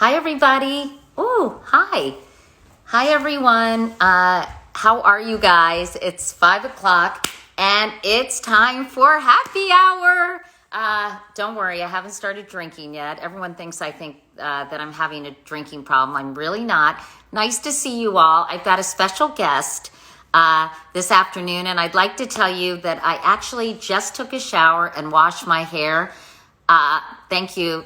Hi, everybody. Ooh, hi. Hi, everyone. How are you guys? It's 5 o'clock and it's time for happy hour. Don't worry, I haven't started drinking yet. Everyone thinks I think that I'm having a drinking problem. I'm really not. Nice to see you all. I've got a special guest this afternoon, and I'd like to tell you that I actually just took a shower and washed my hair. Thank you.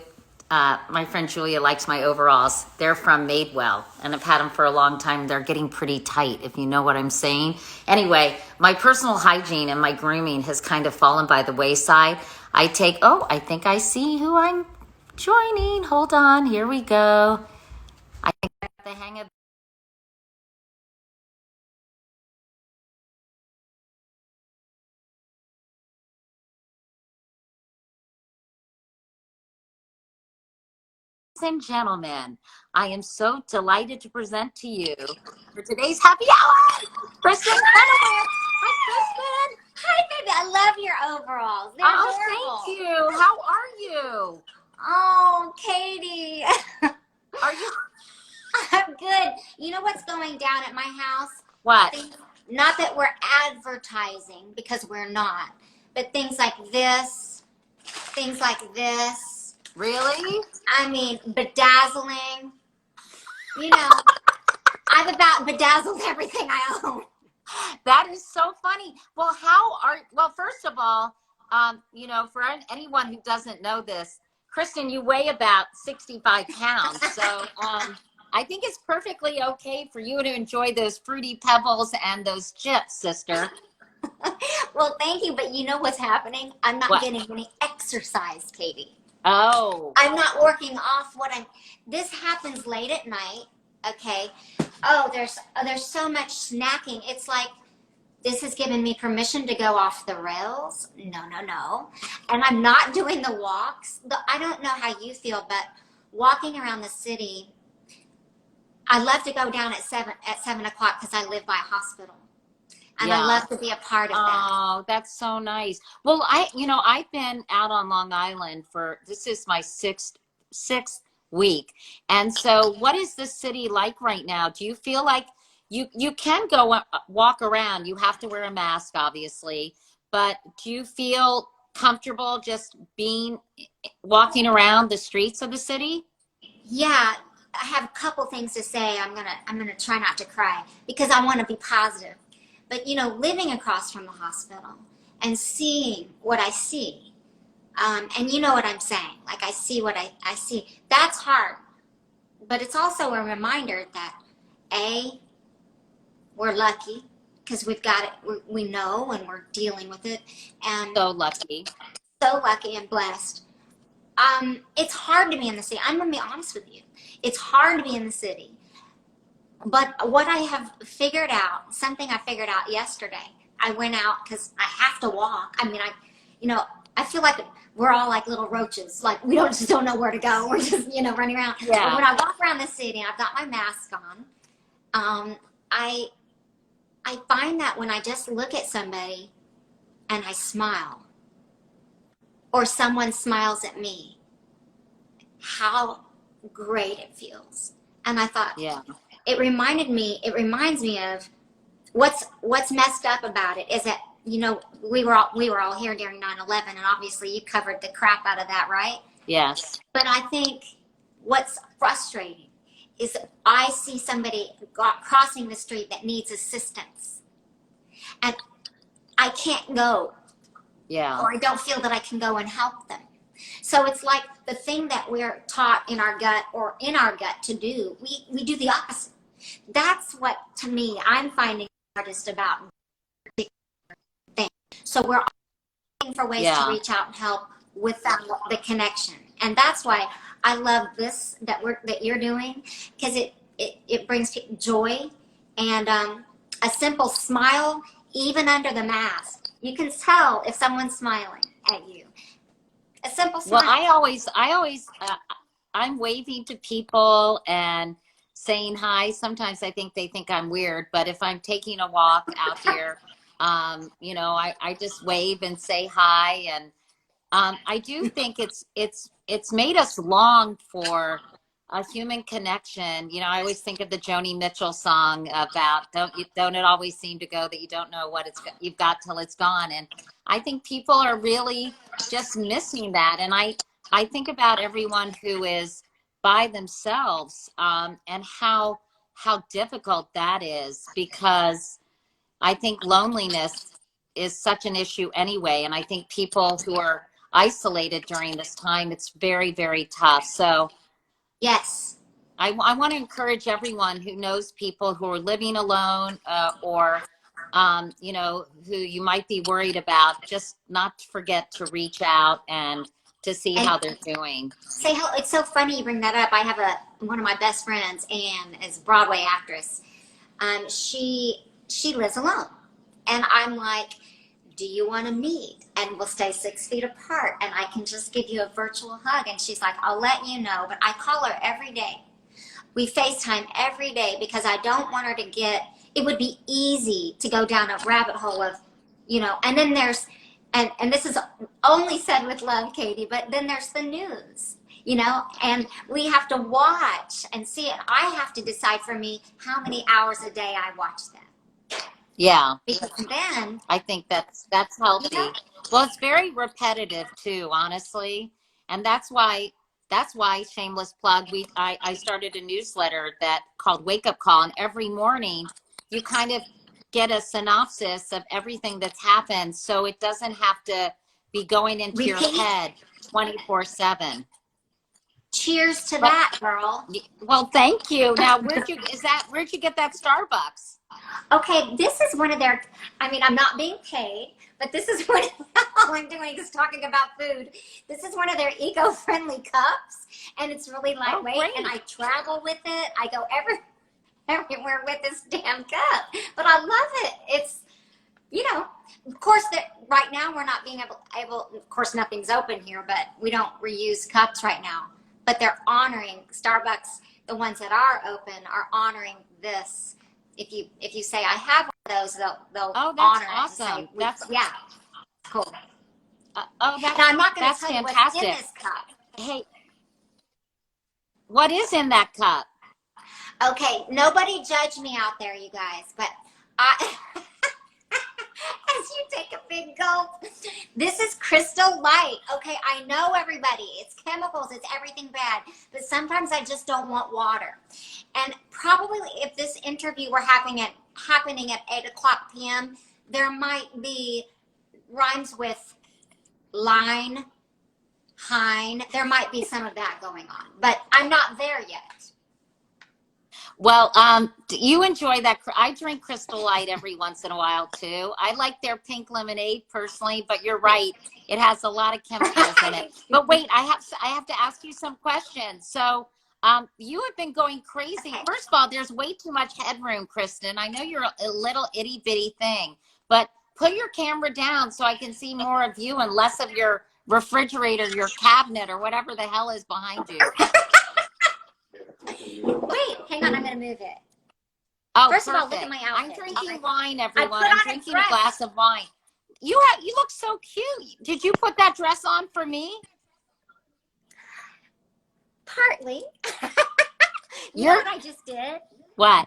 My friend Julia likes my overalls. They're from Madewell, and I've had them for a long time. They're getting pretty tight, if you know what I'm saying. Anyway, my personal hygiene and my grooming has kind of fallen by the wayside. I think I see who I'm joining. Hold on, here we go. I think I got the hang of Ladies and gentlemen, I am so delighted to present to you for today's happy hour, Kristin. Hi, Kristin. Hi, baby. I love your overalls. They're Oh, adorable. thank you. How are you? Oh, Katie. Are you? I'm good. You know what's going down at my house? What? Not that we're advertising, because we're not, but things like this, things like this. Really? I mean, bedazzling. You know, I've about bedazzled everything I own. That is so funny. Well, first of all, for anyone who doesn't know this, Kristin, you weigh about 65 pounds. So I think it's perfectly okay for you to enjoy those fruity pebbles and those chips, sister. Well, thank you, but you know what's happening? I'm not getting any exercise, Katie. Oh. I'm not working off this happens late at night, okay? Oh, there's so much snacking. It's like, this has given me permission to go off the rails. No, no, no. And I'm not doing the walks. I don't know how you feel, but walking around the city, I love to go down at 7 o'clock because I live by a hospital. And I love to be a part of that. Oh, that's so nice. Well, I've been out on Long Island this is my sixth week. And so what is the city like right now? Do you feel like you can go walk around? You have to wear a mask, obviously, but do you feel comfortable just walking around the streets of the city? Yeah, I have a couple things to say. I'm gonna try not to cry because I want to be positive. But living across from the hospital and seeing what I see, and you know what I'm saying, like I see what I see, that's hard. But it's also a reminder that we're lucky because we've got it, we know, and we're dealing with it. And So lucky. So lucky and blessed. It's hard to be in the city. I'm gonna be honest with you. It's hard to be in the city. But what I have figured out, something I figured out yesterday, I went out because I have to walk. I mean, I feel like we're all like little roaches. Like we just don't know where to go. We're just, running around. Yeah. But when I walk around the city and I've got my mask on, I find that when I just look at somebody and I smile, or someone smiles at me, how great it feels. And I thought, Yeah. It reminds me of what's messed up about it is that, we were all here during 9/11, and obviously you covered the crap out of that, right? Yes. But I think what's frustrating is I see somebody crossing the street that needs assistance, and I can't go. Yeah. Or I don't feel that I can go and help them. So it's like the thing that we're taught in our gut to do, we do the opposite. That's what, to me, I'm finding hardest about things. So we're looking for ways to reach out and help without the connection. And that's why I love this that you're doing, because it brings people joy and a simple smile, even under the mask. You can tell if someone's smiling at you. A simple smile. Well, I'm waving to people and saying hi. Sometimes I think they think I'm weird, but if I'm taking a walk out here, I just wave and say hi. And I do think it's made us long for a human connection. You know, I always think of the Joni Mitchell song about don't it always seem to go that you don't know what you've got till it's gone. And I think people are really just missing that. And I think about everyone who is by themselves, and how difficult that is, because I think loneliness is such an issue anyway. And I think people who are isolated during this time, it's very, very tough. So Yes. I want to encourage everyone who knows people who are living alone, or, you know, who you might be worried about, just not to forget to reach out and to see And how they're doing. say how it's so funny you bring that up. I have one of my best friends, Anne, is a Broadway actress. She lives alone, and I'm like, do you want to meet? And we'll stay 6 feet apart, and I can just give you a virtual hug. And she's like, I'll let you know. But I call her every day. We FaceTime every day because I don't want her to it would be easy to go down a rabbit hole of, you know, and then there's, and this is only said with love, Katie, but then there's the news, you know, and we have to watch and see it. I have to decide for me how many hours a day I watch them. Yeah. Because then I think that's healthy. You know? Well, it's very repetitive too, honestly. And that's why shameless plug, I started a newsletter that called Wake Up Call, and every morning you kind of get a synopsis of everything that's happened, so it doesn't have to be going into your head 24/7. Cheers to that, girl. Well, thank you. Now, where'd you get that Starbucks? Okay, this is one of their, I mean, I'm not being paid, but this is what all I'm doing is talking about food. This is one of their eco-friendly cups, and it's really lightweight, and I travel with it. I go everywhere with this damn cup, but I love it. It's, you know, of course, right now we're not being able, of course, nothing's open here, but we don't reuse cups right now. But they're honoring Starbucks, the ones that are open are honoring this. If you say I have one of those, they'll honor it. Awesome. That's yeah, cool. Now, I'm not going to tell fantastic. you what's in this cup. Hey, what is in that cup? Okay, nobody judge me out there, you guys, but I. As you take a big gulp, this is Crystal Light. Okay, I know everybody. It's chemicals. It's everything bad. But sometimes I just don't want water. And probably if this interview were happening at 8:00 p.m., there might be rhymes with line, hein. There might be some of that going on. But I'm not there yet. Well, you enjoy that. I drink Crystal Light every once in a while too. I like their pink lemonade personally, but you're right. It has a lot of chemicals in it. But wait, I have to ask you some questions. So, you have been going crazy. First of all, there's way too much headroom, Kristin. I know you're a little itty bitty thing, but put your camera down so I can see more of you and less of your refrigerator, your cabinet, or whatever the hell is behind you. Wait, hang on, I'm going to move it. Oh, First perfect. of all, look at my outfit. I'm drinking wine, everyone. I'm drinking a glass of wine. You look so cute. Did you put that dress on for me? Partly. You know what I just did? What?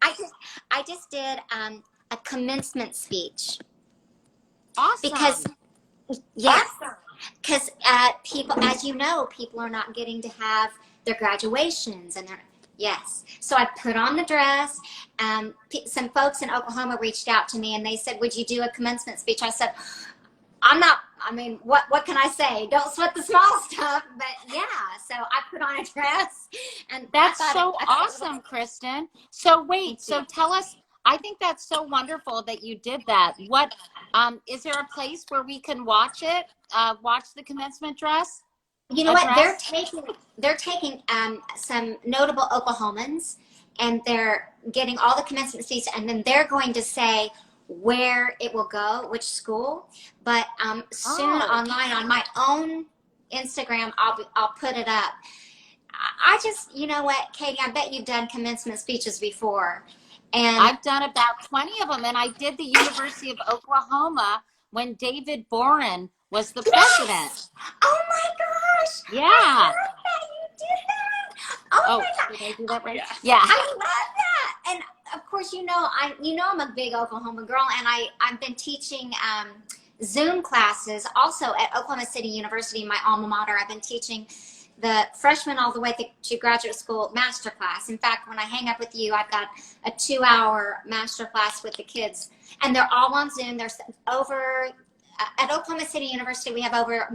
I just did a commencement speech. Awesome. Because yes, because people, as you know, people are not getting to have their graduations and yes. So I put on the dress. Some folks in Oklahoma reached out to me and they said, "Would you do a commencement speech?" I said, what can I say? Don't sweat the small stuff, but yeah. So I put on a dress, and that's so awesome, Kristin. So wait, so tell us. I think that's so wonderful that you did that. What is there a place where we can watch it? Watch the commencement dress? You know what? They're taking some notable Oklahomans, and they're getting all the commencement speeches, and then they're going to say where it will go, which school. But soon online on my own Instagram, I'll put it up. I just, you know what, Katie? I bet you've done commencement speeches before, and I've done about 20 of them, and I did the University of Oklahoma when David Boren was the president. Oh my gosh! Yeah. I heard that you did that. Oh, my God. did I do that right? Yeah. Yeah. I love that. And of course, I'm a big Oklahoma girl, and I've been teaching Zoom classes also at Oklahoma City University, my alma mater. I've been teaching the freshmen all the way to graduate school master class. In fact, when I hang up with you, I've got a 2-hour master class with the kids, and they're all on Zoom. There's over at Oklahoma City University, we have over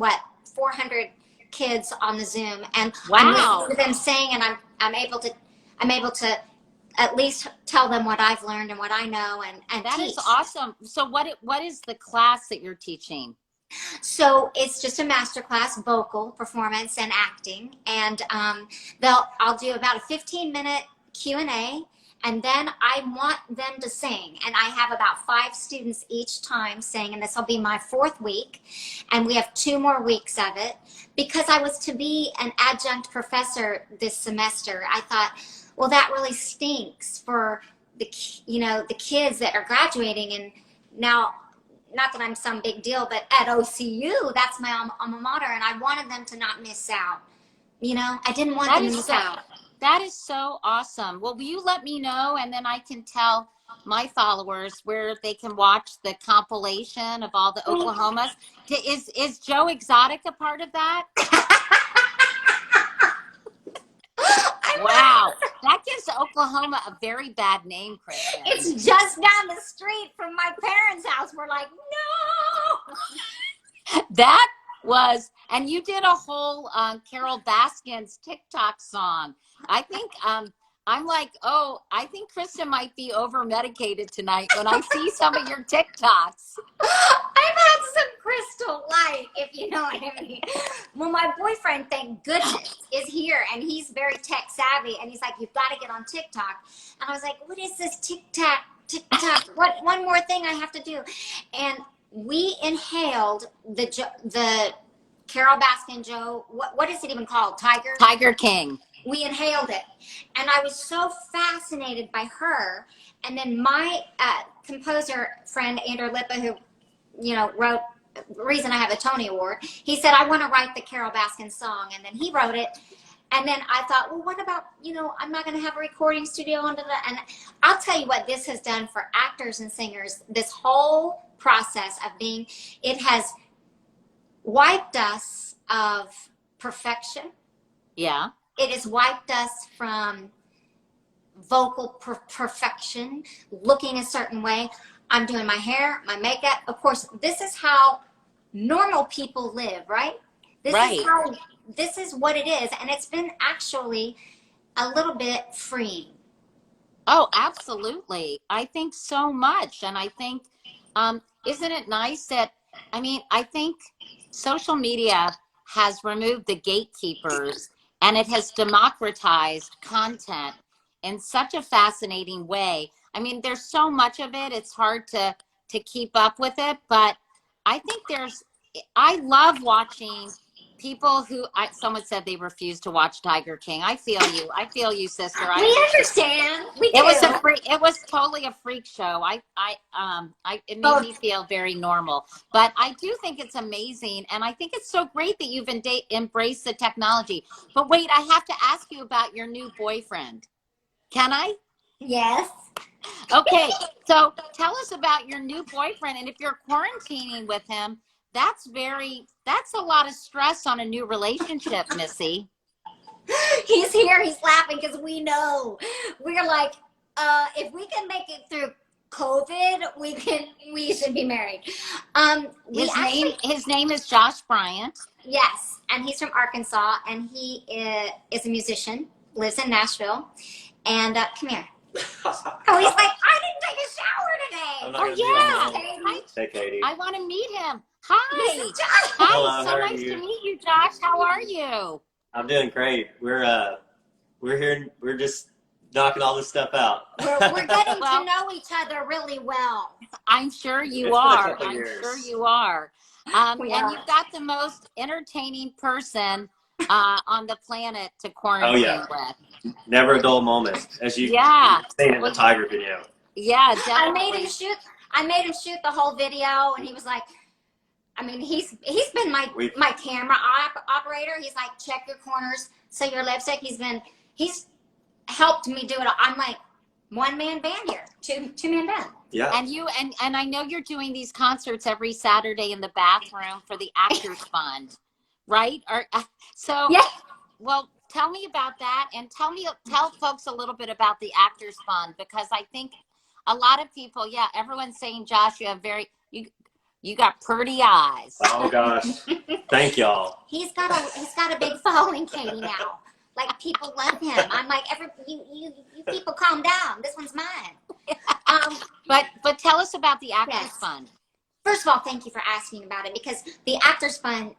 400 kids on the Zoom, and Wow. I'm listening to them sing, and I'm able to at least tell them what I've learned and what I know, and That teach. is awesome. So what is the class that you're teaching? So it's just a master class, vocal performance and acting, and I'll do about a 15-minute Q&A, and then I want them to sing, and I have about 5 students each time sing, and this will be my 4th week, and we have 2 more weeks of it. Because I was to be an adjunct professor this semester, I thought, well, that really stinks for the kids that are graduating. And now, not that I'm some big deal, but at OCU, that's my alma mater, and I wanted them to not miss out. I didn't want them to miss out. That is so awesome. Well, will you let me know, and then I can tell my followers where they can watch the compilation of all the Oklahomas. Is Joe Exotic a part of that? Wow, that gives Oklahoma a very bad name, Kristin. It's just down the street from my parents' house. We're like, no. That was, and you did a whole Carol Baskin's TikTok song. I think I'm like, oh, I think Kristin might be over medicated tonight when I see some of your TikToks. I've had some Crystal Light, if you know what I mean. Well, my boyfriend, thank goodness, is here, and he's very tech savvy, and he's like, you've got to get on TikTok. And I was like, what is this TikTok? What one more thing I have to do? And we inhaled the Carol Baskin Joe, what is it even called? Tiger King. We inhaled it, and I was so fascinated by her. And then my composer friend Andrew Lippa, who wrote the reason I have a Tony Award, he said, I want to write the Carol Baskin song, and then he wrote it. And then I thought, well, what about, I'm not going to have a recording studio under that. And I'll tell you what this has done for actors and singers. This whole process of it has wiped us of perfection. Yeah. It has wiped us from vocal perfection, looking a certain way. I'm doing my hair, my makeup. Of course, this is how normal people live, right? This is what it is. And it's been actually a little bit freeing. Oh, absolutely. I think so much. And I think, isn't it nice that, I think social media has removed the gatekeepers, and it has democratized content in such a fascinating way. There's so much of it, it's hard to keep up with it, but I think I love watching people who, someone said they refuse to watch Tiger King. I feel you, sister. We understand. We do. It was totally a freak show. It made me feel very normal. But I do think it's amazing, and I think it's so great that you've embraced the technology. But wait, I have to ask you about your new boyfriend. Can I? Yes. Okay, so tell us about your new boyfriend, and if you're quarantining with him, that's a lot of stress on a new relationship, Missy. He's here, he's laughing because we know. We're like, if we can make it through COVID, we should be married. His name is Josh Bryant. Yes, and he's from Arkansas, and he is a musician, lives in Nashville, and come here. Oh, he's like, I didn't take a shower today. Oh yeah. Hey, Katie. Oh, I want to meet him. Hi. This is Josh. Hi. Hello, So how are nice you? to meet you, Josh. How are you? I'm doing great. We're here. We're just knocking all this stuff out. We're getting to know each other really well. I'm sure you It's been a are. couple I'm years. sure you are. And are. you've got the most entertaining person on the planet to quarantine with. Never a dull moment, as you seen in the Tiger video. Yeah, definitely. I made him shoot the whole video, and he was like, he's been my camera operator. He's like, check your corners, so your lipstick. He's been He's helped me do it. I'm like one-man band here, two-man band. Yeah. And you and I know you're doing these concerts every Saturday in the bathroom for the Actors Fund, right? Or so Yeah. well, tell me about that, and tell folks a little bit about the Actors Fund, because I think a lot of people, yeah, everyone's saying, Josh, you have you got pretty eyes. Oh gosh, thank y'all. He's got a big following, Katie, now. Like, people love him. I'm like, you people calm down. This one's mine. But tell us about the Actors Yes. Fund. First of all, thank you for asking about it, because the Actors Fund,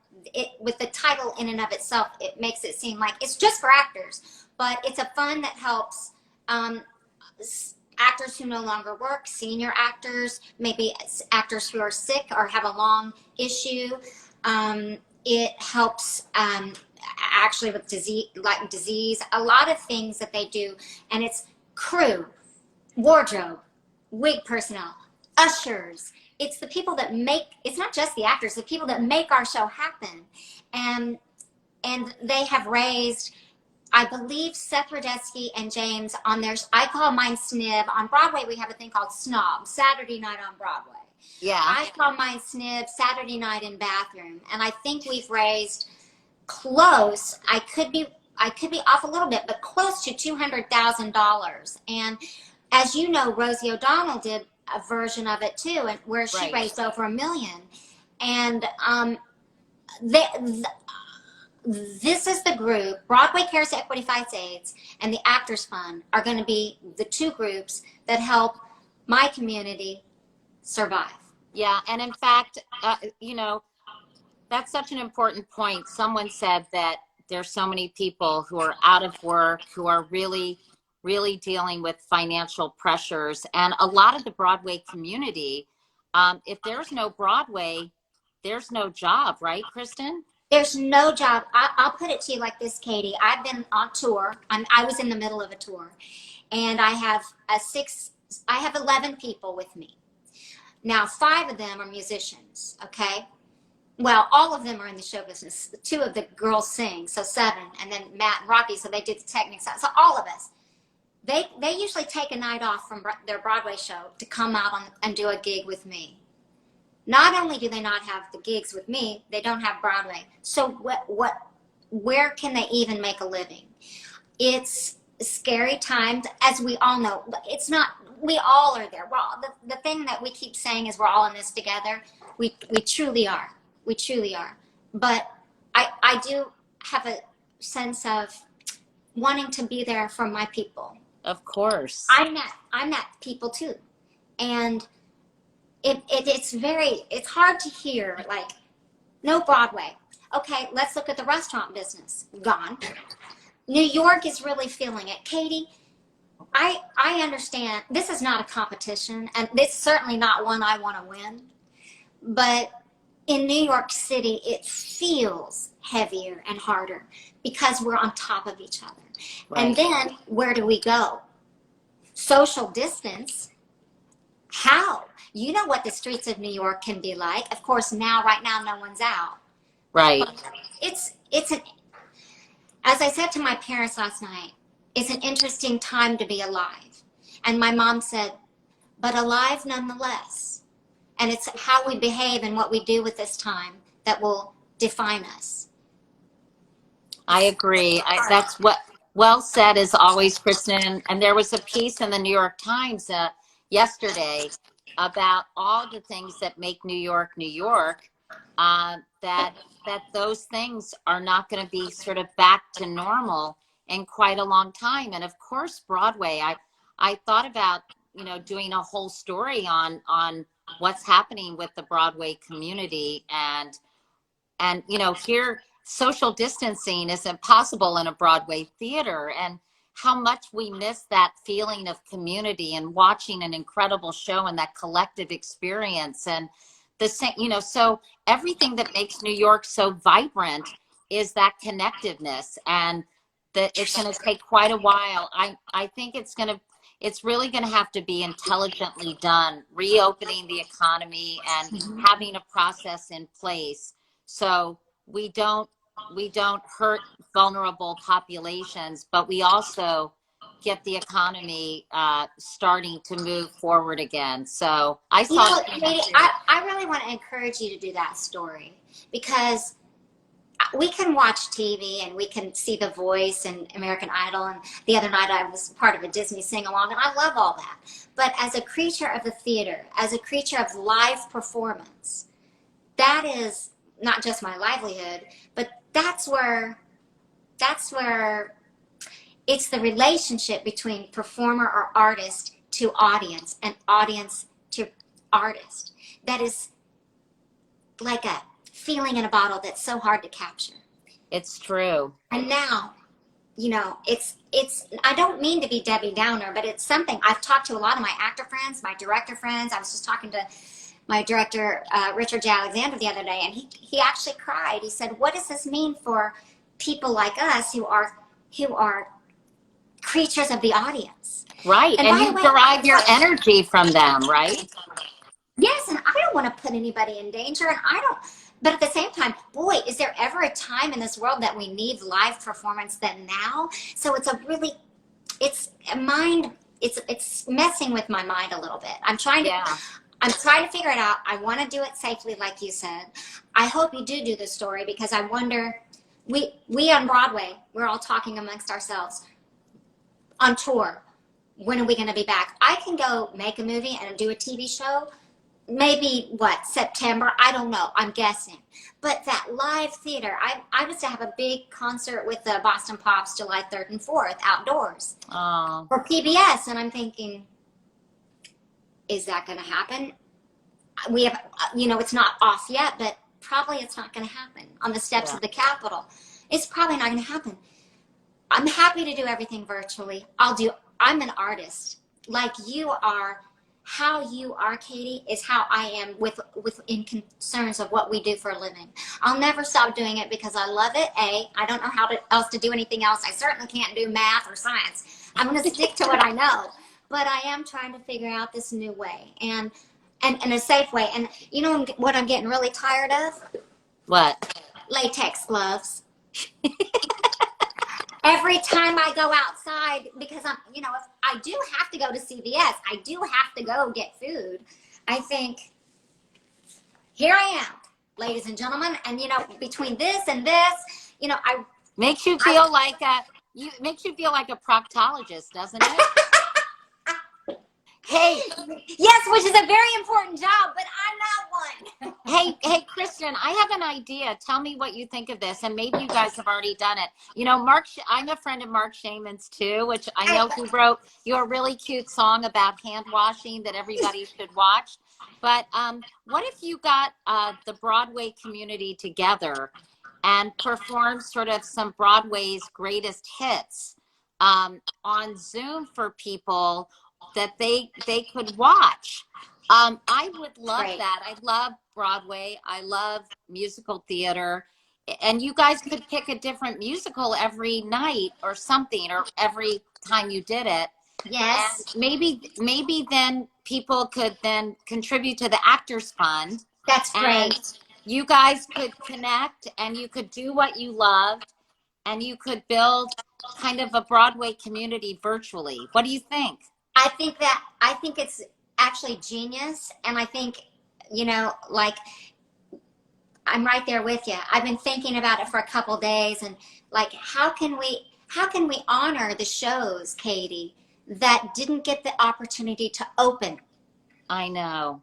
with the title in and of itself, it makes it seem like it's just for actors, but it's a fund that helps actors who no longer work, senior actors, maybe actors who are sick or have a long issue. It helps actually with disease, a lot of things that they do, and it's crew, wardrobe, wig personnel, ushers. It's the people that make, it's not just the actors, the people that make our show happen. And they have raised, I believe, Seth Rudetsky and James on their, I call mine SNIB. On Broadway, we have a thing called Snob, Saturday Night on Broadway. Yeah. I call mine SNIB, Saturday Night in Bathroom. And I think we've raised close, I could be off a little bit, but close to $200,000. And as you know, Rosie O'Donnell did a version of it too, and where she raised over $1 million. And this is the group. Broadway Cares, Equity Fights AIDS, and the Actors Fund are going to be the two groups that help my community survive. Yeah, and in fact, that's such an important point. Someone said that there's so many people who are out of work, who are really dealing with financial pressures. And a lot of the Broadway community, if there's no Broadway, there's no job, right, Kristin? There's no job. I'll put it to you like this, Katie. I've been on tour. I was in the middle of a tour, and I have 11 people with me. Now, 5 of them are musicians, okay? Well, all of them are in the show business. 2 of the girls sing, so 7, and then Matt and Rocky, so they did the technical side. So all of us. They usually take a night off from their Broadway show to come out and do a gig with me. Not only do they not have the gigs with me, they don't have Broadway. So where can they even make a living? It's scary times, as we all know. It's not, we all are there. The thing that we keep saying is we're all in this together. We truly are. We truly are. But I do have a sense of wanting to be there for my people. Of course. I'm that people too. And it's hard to hear, like, no Broadway. Okay, let's look at the restaurant business. Gone. New York is really feeling it. Katie, I understand this is not a competition, and this is certainly not one I want to win. But in New York City, it feels heavier and harder because we're on top of each other. Right. And then where do we go? Social distance. How? You know what the streets of New York can be like. Of course, right now, no one's out. Right. As I said to my parents last night, it's an interesting time to be alive. And my mom said, but alive nonetheless. And it's how we behave and what we do with this time that will define us. I agree. That's what well said as always, Kristin. And there was a piece in the New York Times yesterday about all the things that make New York, New York, that those things are not going to be sort of back to normal in quite a long time. And of course, Broadway, I thought about, doing a whole story on what's happening with the Broadway community, and here social distancing isn't possible in a Broadway theater, and how much we miss that feeling of community and watching an incredible show and that collective experience. And so everything that makes New York so vibrant is that connectiveness, and that it's going to take quite a while. I think it's really going to have to be intelligently done, reopening the economy and having a process in place so we don't hurt vulnerable populations, but we also get the economy starting to move forward again. So I saw. Katie, I really want to encourage you to do that story, because we can watch TV and we can see The Voice and American Idol. And the other night I was part of a Disney sing-along, and I love all that. But as a creature of the theater, as a creature of live performance, that is not just my livelihood, but that's where it's the relationship between performer or artist to audience and audience to artist that is like a feeling in a bottle that's so hard to capture. It's true. And now, it's I don't mean to be Debbie Downer, but it's something I've talked to a lot of my actor friends, my director friends. I was just talking to my director, Richard J. Alexander, the other day, and he actually cried. He said, what does this mean for people like us who are creatures of the audience? Right. And you derive your energy from them, right? Yes, and I don't want to put anybody in danger, and but at the same time, boy, is there ever a time in this world that we need live performance than now? So it's messing with my mind a little bit. I'm trying to figure it out. I want to do it safely, like you said. I hope you do the story, because I wonder, we on Broadway, we're all talking amongst ourselves on tour. When are we going to be back? I can go make a movie and do a TV show. Maybe September? I don't know. I'm guessing. But that live theater, I was to have a big concert with the Boston Pops July 3rd and 4th outdoors for PBS. And I'm thinking, is that going to happen? We have, it's not off yet, but probably it's not going to happen on the steps of the Capitol. It's probably not going to happen. I'm happy to do everything virtually. I'm an artist like you are. How you are, Katie, is how I am in concerns of what we do for a living. I'll never stop doing it because I love it. I don't know else to do anything else. I certainly can't do math or science. I'm going to stick to what I know. But I am trying to figure out this new way and a safe way. And you know what I'm getting really tired of? What? Latex gloves. Every time I go outside, because if I do have to go to CVS, I do have to go get food. I think, here I am, ladies and gentlemen, and between this and this, makes you feel like a proctologist, doesn't it? Hey, yes, which is a very important job, but I'm not one. Hey, Kristin, I have an idea. Tell me what you think of this, and maybe you guys have already done it. I'm a friend of Mark Shaman's too, which I know he wrote your really cute song about hand washing that everybody should watch. But what if you got the Broadway community together and performed sort of some Broadway's greatest hits on Zoom for people that they could watch? I would love that. I love Broadway. I love musical theater. And you guys could pick a different musical every night or something, or every time you did it. Yes. And maybe then people could then contribute to the Actors Fund. That's great. And you guys could connect, and you could do what you loved, and you could build kind of a Broadway community virtually. What do you think? I think it's actually genius. And I think, I'm right there with you. I've been thinking about it for a couple days, and how can we honor the shows, Katie, that didn't get the opportunity to open? I know.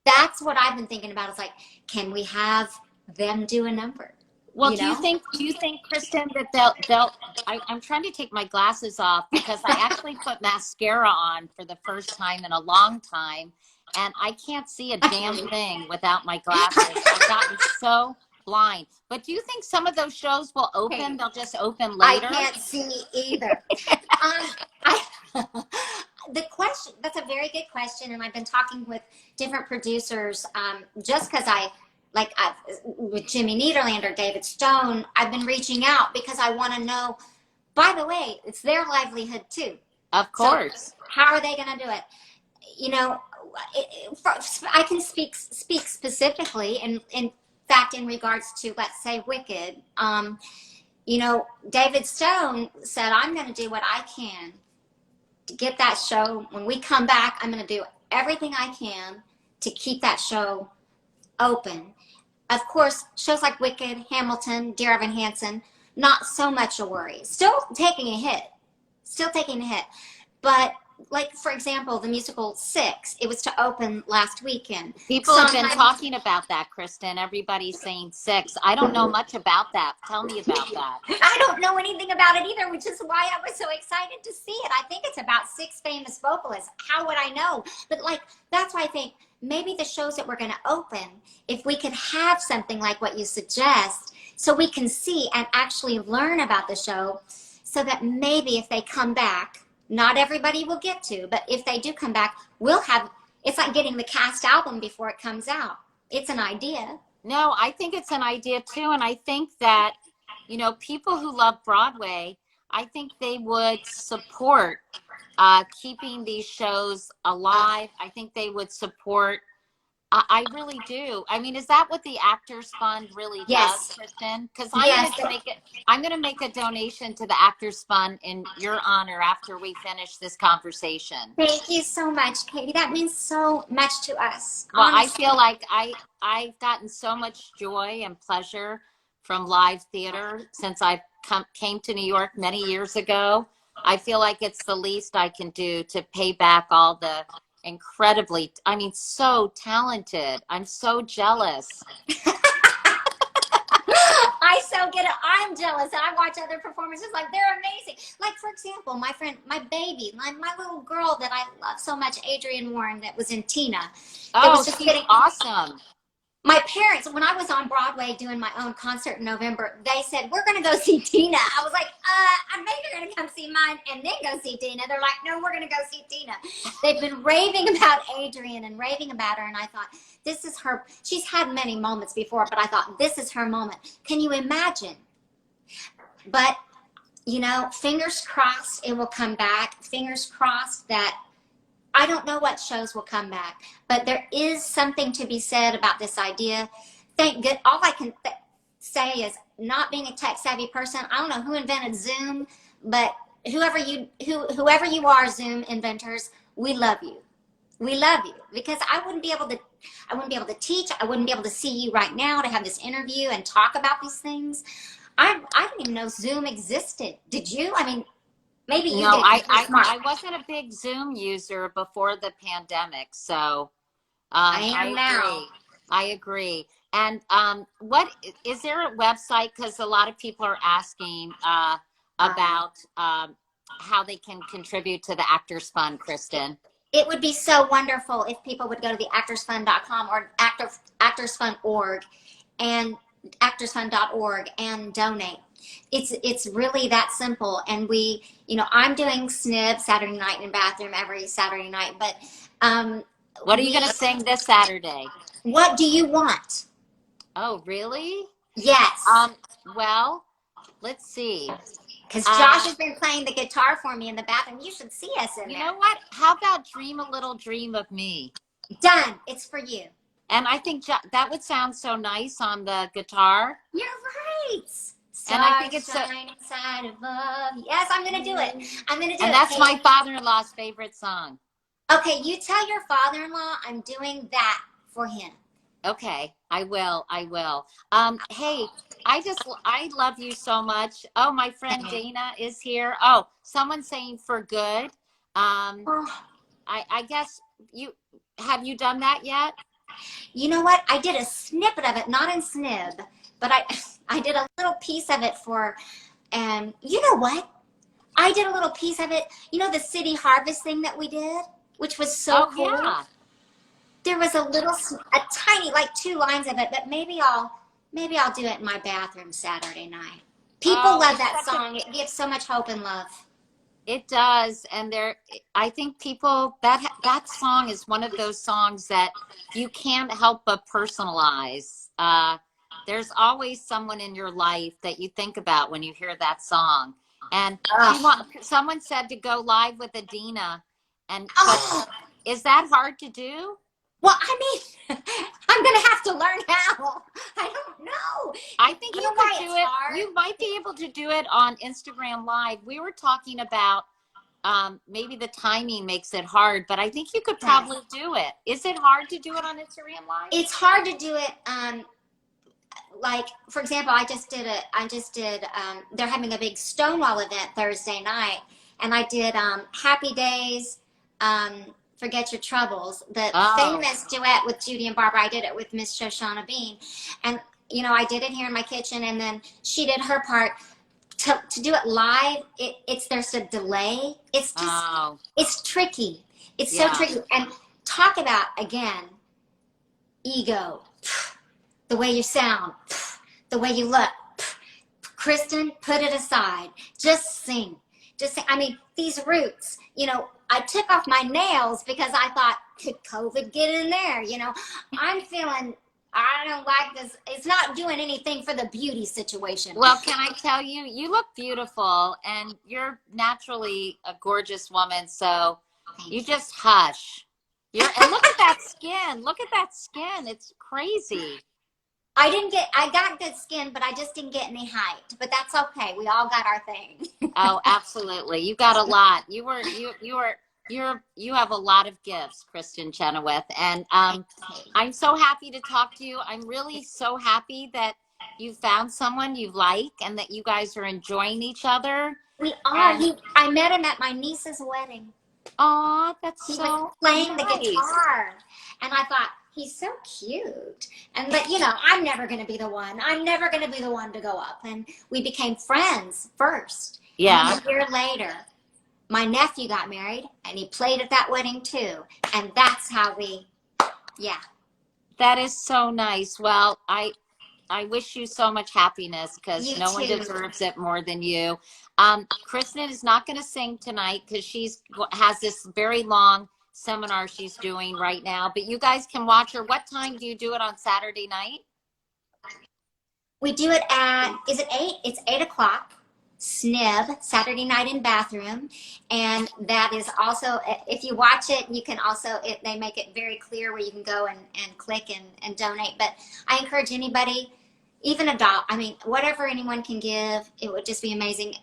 That's what I've been thinking about. It's can we have them do a number? Well, do you think, Kristin, that I'm trying to take my glasses off because I actually put mascara on for the first time in a long time, and I can't see a damn thing without my glasses. I've gotten so blind. But do you think some of those shows will open? Okay. They'll just open later? I can't see either. The question, that's a very good question, and I've been talking with different producers just because with Jimmy Niederlander, David Stone, I've been reaching out because I want to know, by the way, it's their livelihood too. Of course. So how are they going to do it? I can speak specifically, and fact, in regards to, let's say, Wicked, you know, David Stone said, I'm going to do what I can to get that show. When we come back, I'm going to do everything I can to keep that show open. Of course, shows like Wicked, Hamilton, Dear Evan Hansen, not so much a worry. Still taking a hit. But like, for example, the musical Six, it was to open last weekend. People have been talking about that, Kristin. Everybody's saying Six. I don't know much about that. Tell me about that. I don't know anything about it either, which is why I was so excited to see it. I think it's about 6 famous vocalists. How would I know? But like, that's why I think maybe the shows that we're going to open, if we could have something like what you suggest, so we can see and actually learn about the show, so that maybe if they come back, not everybody will get to, but if they do come back, we'll have, it's like getting the cast album before it comes out. It's an idea. No, I think it's an idea too. And I think that, you know, people who love Broadway, I think they would support keeping these shows alive. I think they would support, I really do. I mean, is that what the Actors Fund really Yes. does, Kristin? Because I'm going to make a donation to the Actors Fund in your honor after we finish this conversation. Thank you so much, Katie. That means so much to us. Well, honestly. I feel like I've gotten so much joy and pleasure from live theater since I came to New York many years ago. I feel like it's the least I can do to pay back all the incredibly, I mean, so talented. I'm so jealous. I so get it. I'm jealous. I watch other performances, like they're amazing. Like, for example, my friend, my baby, my little girl that I love so much, Adrienne Warren, that was in Tina. Oh, she's awesome. My parents, when I was on Broadway doing my own concert in November, they said, we're going to go see Tina. I was like, I maybe you're going to come see mine and then go see Tina. They're like, no, we're going to go see Tina. They've been raving about Adrienne and raving about her. And I thought, this is her. She's had many moments before, but I thought, this is her moment. Can you imagine? But, you know, fingers crossed it will come back. Fingers crossed that I don't know what shows will come back, but there is something to be said about this idea. Thank good. All I can say is, not being a tech savvy person, I don't know who invented Zoom, but whoever you are, Zoom inventors, we love you. We love you, because I wouldn't be able to teach. I wouldn't be able to see you right now to have this interview and talk about these things. I didn't even know Zoom existed. Did you? I mean, maybe you no, did. I wasn't a big Zoom user before the pandemic, so I agree. And what is there a website? Because a lot of people are asking about how they can contribute to the Actors Fund, Kristin. It would be so wonderful if people would go to the actorsfund.com or actorsfund.org and actorsfund.org and donate. It's really that simple. And we, you know, I'm doing SNIB Saturday night in bathroom every Saturday night, but what are you going to sing this Saturday? What do you want? Oh, really? Yes. Well, let's see. Because Josh has been playing the guitar for me in the bathroom. You should see us in there. You know what? How about Dream a Little Dream of Me? Done. It's for you. And I think that would sound so nice on the guitar. You're right. And I think it's inside of love. Yes, I'm going to do it. I'm going to do it. And that's my father-in-law's favorite song. Okay, you tell your father-in-law I'm doing that for him. Okay, I will. Hey, I love you so much. Oh, my friend Dana is here. Oh, someone's saying for good. I guess have you done that yet? You know what? I did a snippet of it, not in SNIB, but I did a little piece of it for, and you know what? I did a little piece of it. You know the city harvest thing that we did, which was so cool. Yeah. There was a tiny, like 2 lines of it, but maybe I'll do it in my bathroom Saturday night. People love that song. It gives so much hope and love. It does, and I think people that song is one of those songs that you can't help but personalize. There's always someone in your life that you think about when you hear that song. And someone said to go live with Adina, and but is that hard to do? Well, I I'm going to have to learn how. I don't know. I think You you know why could do it's it. hard? You might be able to do it on Instagram Live. We were talking about maybe the timing makes it hard, but I think you could probably do it. Is it hard to do it on Instagram Live? It's hard to do it. Like, for example, they're having a big Stonewall event Thursday night, and I did Happy Days, Forget Your Troubles, the famous duet with Judy and Barbara. I did it with Miss Shoshana Bean. And, you know, I did it here in my kitchen, and then she did her part. To do it live, there's a delay. It's just, it's tricky. It's so tricky. And talk about, again, ego. The way you sound, the way you look. Kristin, put it aside. Just sing. Just sing. I mean, these roots, you know, I took off my nails because I thought, could COVID get in there? You know, I'm feeling, I don't like this. It's not doing anything for the beauty situation. Well, can I tell you, you look beautiful, and you're naturally a gorgeous woman, so you just hush. And look at that skin. Look at that skin. It's crazy. I got good skin, but I just didn't get any height. But that's okay. We all got our thing. Oh, absolutely. You got a lot. You have a lot of gifts, Kristin Chenoweth. And I'm so happy to talk to you. I'm really so happy that you found someone you like and that you guys are enjoying each other. We are. I met him at my niece's wedding. Oh, that's he so was playing nice. The guitar. And I thought, he's so cute. But, you know, I'm never going to be the one. I'm never going to be the one to go up. And we became friends first. Yeah. And a year later, my nephew got married, and he played at that wedding too. And that's how That is so nice. Well, I wish you so much happiness, because no one deserves it more than you. Kristin is not going to sing tonight because has this very long seminar she's doing right now, but you guys can watch her. What time do you do it on Saturday night? We do it at, is it 8? It's 8 o'clock. SNIB, Saturday Night in Bathroom. And that is also, if you watch it, you can also, they make it very clear where you can go and click and donate. But I encourage anybody, even a dollar, I mean, whatever anyone can give, it would just be amazing.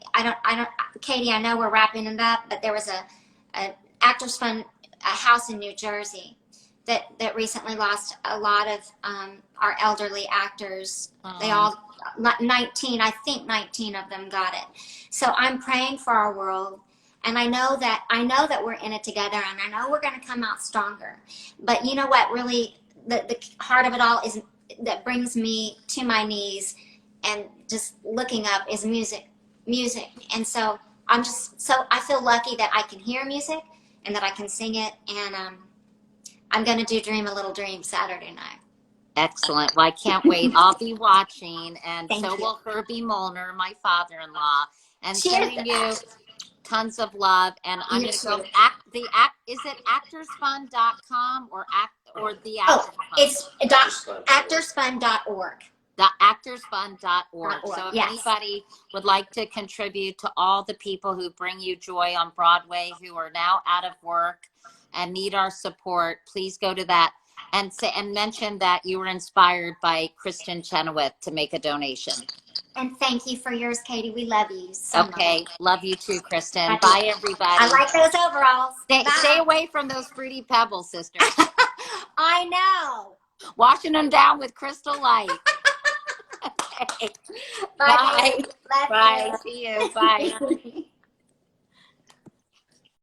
Katie, I know we're wrapping it up, but there was a Actors Fund, a house in New Jersey that recently lost a lot of our elderly actors. They all, 19 of them got it. So I'm praying for our world, and I know that we're in it together, and I know we're going to come out stronger. But you know what really the heart of it all is, that brings me to my knees and just looking up, is music. And so I feel lucky that I can hear music and that I can sing it. And I'm going to do Dream a Little Dream Saturday night. Excellent. Well, I can't wait. I'll be watching, and Thank you. will Herbie Molnar, my father-in-law, and sending you tons of love. And I'm going to go is it actorsfund.com or the Actors Fund? It's actorsfund.org. The actorsfund.org. So if anybody would like to contribute to all the people who bring you joy on Broadway, who are now out of work and need our support, please go to that and mention that you were inspired by Kristin Chenoweth to make a donation. And thank you for yours, Katie. We love you so much. Okay. Love you too, Kristin. Bye, everybody. I like those overalls. Stay away from those fruity pebbles, sister. I know. Washing them down with Crystal Light. Okay. Bye. Bye. See you. Bye.